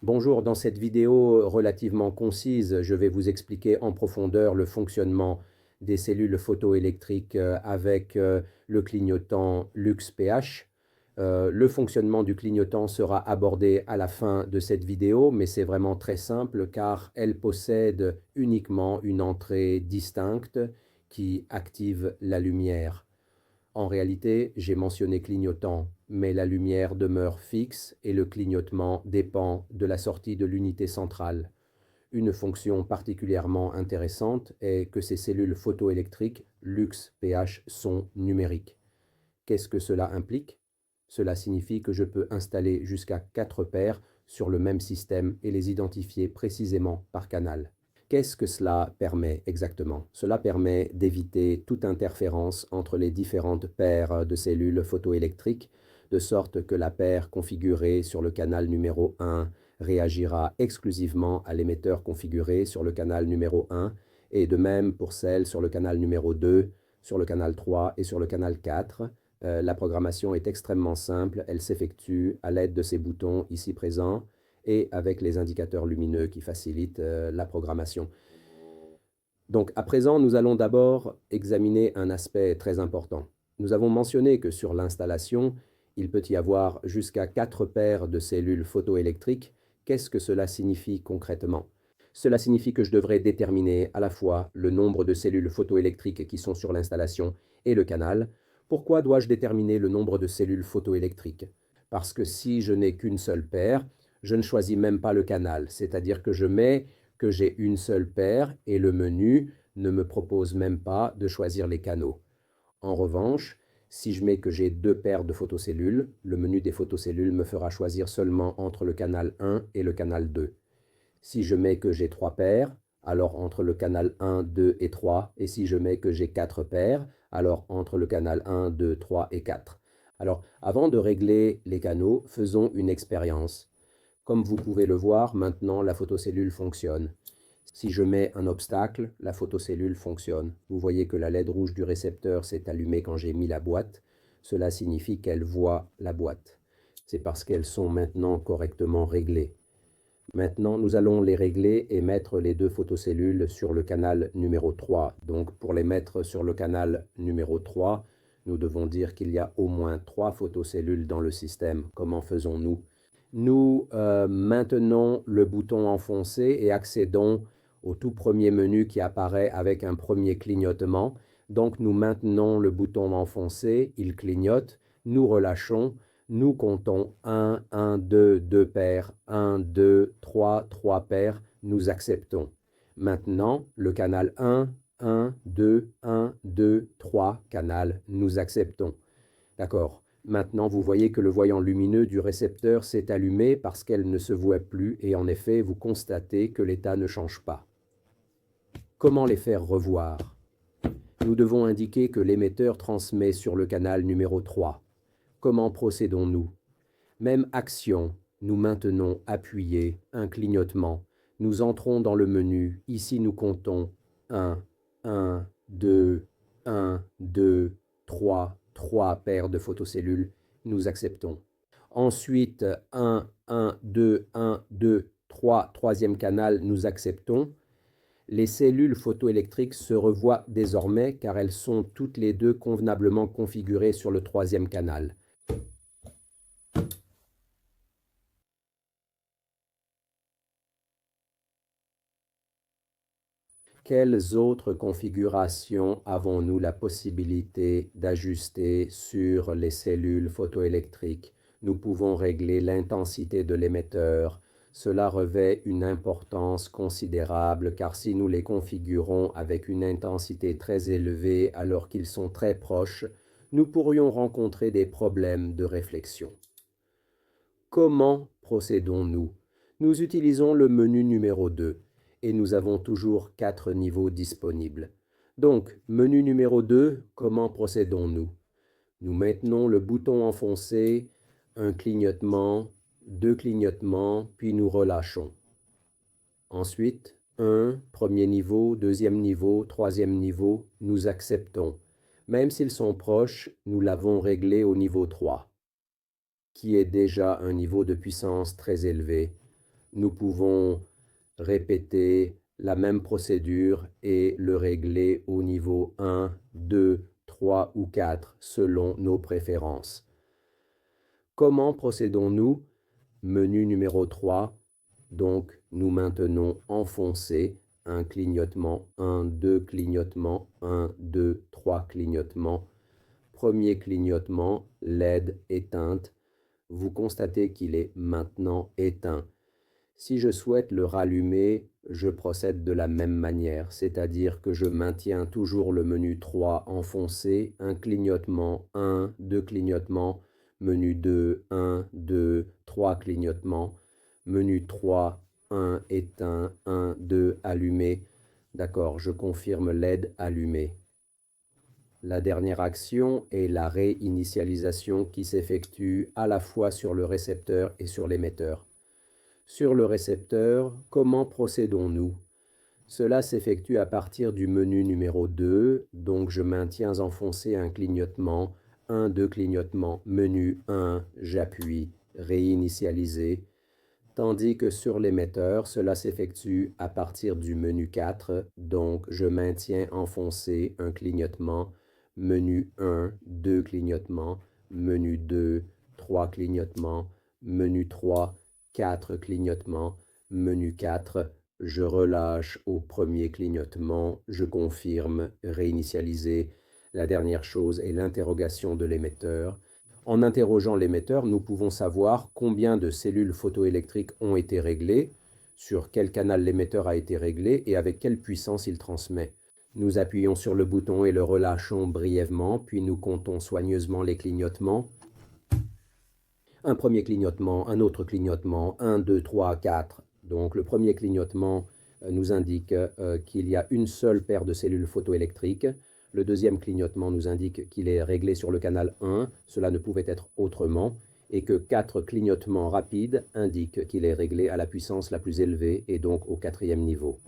Bonjour, dans cette vidéo relativement concise, je vais vous expliquer en profondeur le fonctionnement des cellules photoélectriques avec le clignotant LUX-PH. Le fonctionnement du clignotant sera abordé à la fin de cette vidéo, mais c'est vraiment très simple car elle possède uniquement une entrée distincte qui active la lumière. En réalité, j'ai mentionné clignotant, mais la lumière demeure fixe et le clignotement dépend de la sortie de l'unité centrale. Une fonction particulièrement intéressante est que ces cellules photoélectriques LUX-PH sont numériques. Qu'est-ce que cela implique? Cela signifie que je peux installer jusqu'à 4 paires sur le même système et les identifier précisément par canal. Qu'est-ce que cela permet exactement? Cela permet d'éviter toute interférence entre les différentes paires de cellules photoélectriques, de sorte que la paire configurée sur le canal numéro 1 réagira exclusivement à l'émetteur configuré sur le canal numéro 1, et de même pour celle sur le canal numéro 2, sur le canal 3 et sur le canal 4. La programmation est extrêmement simple, elle s'effectue à l'aide de ces boutons ici présents et avec les indicateurs lumineux qui facilitent la programmation. Donc à présent, nous allons d'abord examiner un aspect très important. Nous avons mentionné que sur l'installation, il peut y avoir jusqu'à 4 paires de cellules photoélectriques. Qu'est-ce que cela signifie concrètement? Cela signifie que je devrais déterminer à la fois le nombre de cellules photoélectriques qui sont sur l'installation et le canal. Pourquoi dois-je déterminer le nombre de cellules photoélectriques? Parce que si je n'ai qu'une seule paire, je ne choisis même pas le canal, c'est-à-dire que je mets que j'ai une seule paire et le menu ne me propose même pas de choisir les canaux. En revanche, si je mets que j'ai 2 paires de photocellules, le menu des photocellules me fera choisir seulement entre le canal 1 et le canal 2. Si je mets que j'ai 3 paires, alors entre le canal 1, 2 et 3, et si je mets que j'ai 4 paires, alors entre le canal 1, 2, 3 et 4. Alors, avant de régler les canaux, faisons une expérience. Comme vous pouvez le voir, maintenant la photocellule fonctionne. Si je mets un obstacle, la photocellule fonctionne. Vous voyez que la LED rouge du récepteur s'est allumée quand j'ai mis la boîte. Cela signifie qu'elle voit la boîte. C'est parce qu'elles sont maintenant correctement réglées. Maintenant, nous allons les régler et mettre les 2 photocellules sur le canal numéro 3. Donc, pour les mettre sur le canal numéro 3, nous devons dire qu'il y a au moins 3 photocellules dans le système. Comment faisons-nous? Nous maintenons le bouton enfoncé et accédons au tout premier menu qui apparaît avec un premier clignotement. Donc, nous maintenons le bouton enfoncé, il clignote, nous relâchons. Nous comptons 1, 1, 2, 2 paires, 1, 2, 3, 3 paires, nous acceptons. Maintenant, le canal 1, 1, 2, 1, 2, 3, canal, nous acceptons. D'accord. Maintenant, vous voyez que le voyant lumineux du récepteur s'est allumé parce qu'elle ne se voit plus et en effet, vous constatez que l'état ne change pas. Comment les faire revoir? Nous devons indiquer que l'émetteur transmet sur le canal numéro 3. Comment procédons-nous? Même action, nous maintenons appuyé un clignotement. Nous entrons dans le menu. Ici, nous comptons 1, 1, 2, 1, 2, 3, 3 paires de photocellules. Nous acceptons. Ensuite, 1, 1, 2, 1, 2, 3, troisième canal, nous acceptons. Les cellules photoélectriques se revoient désormais car elles sont toutes les deux convenablement configurées sur le troisième canal. Quelles autres configurations avons-nous la possibilité d'ajuster sur les cellules photoélectriques? Nous pouvons régler l'intensité de l'émetteur. Cela revêt une importance considérable car si nous les configurons avec une intensité très élevée alors qu'ils sont très proches, nous pourrions rencontrer des problèmes de réflexion. Comment procédons-nous? Nous utilisons le menu numéro 2. Et nous avons toujours 4 niveaux disponibles. Donc, menu numéro 2, comment procédons-nous? Nous maintenons le bouton enfoncé, un clignotement, 2 clignotements, puis nous relâchons. Ensuite, 1, premier niveau, deuxième niveau, troisième niveau, nous acceptons. Même s'ils sont proches, nous l'avons réglé au niveau 3, qui est déjà un niveau de puissance très élevé. nous pouvons répéter la même procédure et le régler au niveau 1, 2, 3 ou 4 selon nos préférences. Comment procédons-nous? Menu numéro 3, donc nous maintenons enfoncé un clignotement, 1, 2 clignotements, 1, 2, 3 clignotements. Premier clignotement, LED éteinte. Vous constatez qu'il est maintenant éteint. Si je souhaite le rallumer, je procède de la même manière, c'est-à-dire que je maintiens toujours le menu 3 enfoncé, un clignotement, 1, 2 clignotements, menu 2, 1, 2, 3 clignotements, menu 3, 1 éteint, 1, 2 allumé. D'accord, je confirme LED allumé. La dernière action est la réinitialisation qui s'effectue à la fois sur le récepteur et sur l'émetteur. Sur le récepteur, comment procédons-nous? Cela s'effectue à partir du menu numéro 2, donc je maintiens enfoncé un clignotement, 1, 2 clignotements, menu 1, j'appuie, réinitialiser, tandis que sur l'émetteur, cela s'effectue à partir du menu 4, donc je maintiens enfoncé un clignotement, menu 1, 2 clignotements, menu 2, 3 clignotements, menu 3, 4 clignotements, menu 4, je relâche au premier clignotement, je confirme, réinitialiser. La dernière chose est l'interrogation de l'émetteur. En interrogeant l'émetteur, nous pouvons savoir combien de cellules photoélectriques ont été réglées, sur quel canal l'émetteur a été réglé et avec quelle puissance il transmet. Nous appuyons sur le bouton et le relâchons brièvement, puis nous comptons soigneusement les clignotements. Un premier clignotement, un autre clignotement, 1, 2, 3, 4. Donc le premier clignotement nous indique qu'il y a une seule paire de cellules photoélectriques. Le deuxième clignotement nous indique qu'il est réglé sur le canal 1, cela ne pouvait être autrement, et que 4 clignotements rapides indiquent qu'il est réglé à la puissance la plus élevée et donc au 4e niveau.